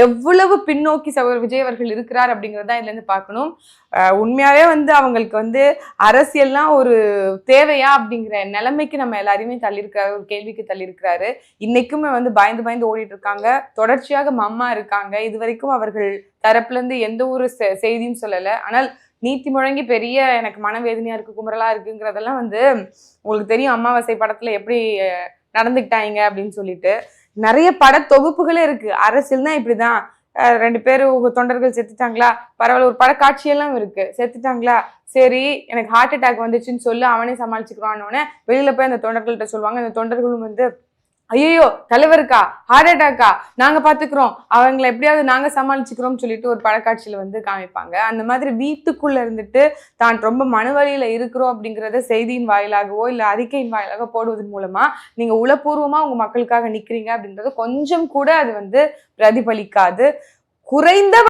எவ்வளவு பின்னோக்கி விஜய் அவர்கள் இருக்கிறார் அப்படிங்கறத இதுல இருந்து பார்க்கணும். உண்மையாவே அவங்களுக்கு அரசியல்லாம் ஒரு தேவையா அப்படிங்கிற நிலைமைக்கு நம்ம எல்லாரையுமே தள்ளியிருக்காரு, ஒரு கேள்விக்கு தள்ளியிருக்கிறாரு. இன்னைக்குமே பயந்து பயந்து ஓடிட்டு இருக்காங்க. தொடர்ச்சியாக மம்மா இருக்காங்க. இது வரைக்கும் அவர்கள் தரப்புல இருந்து எந்த ஒரு செய்தியும் சொல்லல. ஆனால் நீத்தி முழங்கி பெரிய எனக்கு மனவேதனையா இருக்கு, குமரலா இருக்குங்கிறதெல்லாம் உங்களுக்கு தெரியும். அமாவாசை படத்துல எப்படி நடந்துக்கிட்டாங்க அப்படின்னு சொல்லிட்டு நிறைய பட தொகுப்புகளே இருக்கு. அரசியல்னா இப்படிதான், 2 பேரும் உங்க தொண்டர்கள் செத்துட்டாங்களா, பரவாயில்ல, ஒரு பட காட்சியெல்லாம் இருக்கு, செத்துட்டாங்களா, சரி எனக்கு ஹார்ட் அட்டாக் வந்துச்சுன்னு சொல்லி அவனே சமாளிச்சுக்கிறான்னு வெளியில போய் அந்த தொண்டர்கள்ட்ட சொல்லுவாங்க. அந்த தொண்டர்களும் ஐயோ தலைவருக்கா ஹார்ட் அட்டாக்கா, நாங்க பாத்துக்கிறோம், அவங்களை எப்படியாவது நாங்க சமாளிச்சுக்கிறோம்னு சொல்லிட்டு ஒரு படக்காட்சியில காமிப்பாங்க. அந்த மாதிரி வீட்டுக்குள்ள இருந்துட்டு தான் ரொம்ப மனவழியில இருக்கிறோம் அப்படிங்கறத செய்தியின் வாயிலாகவோ இல்ல அறிக்கையின் வாயிலாக போடுவதன் மூலமா நீங்க உளப்பூர்வமா உங்க மக்களுக்காக நிக்கிறீங்க அப்படின்றது கொஞ்சம் கூட அது பிரதிபலிக்காது. குறைந்த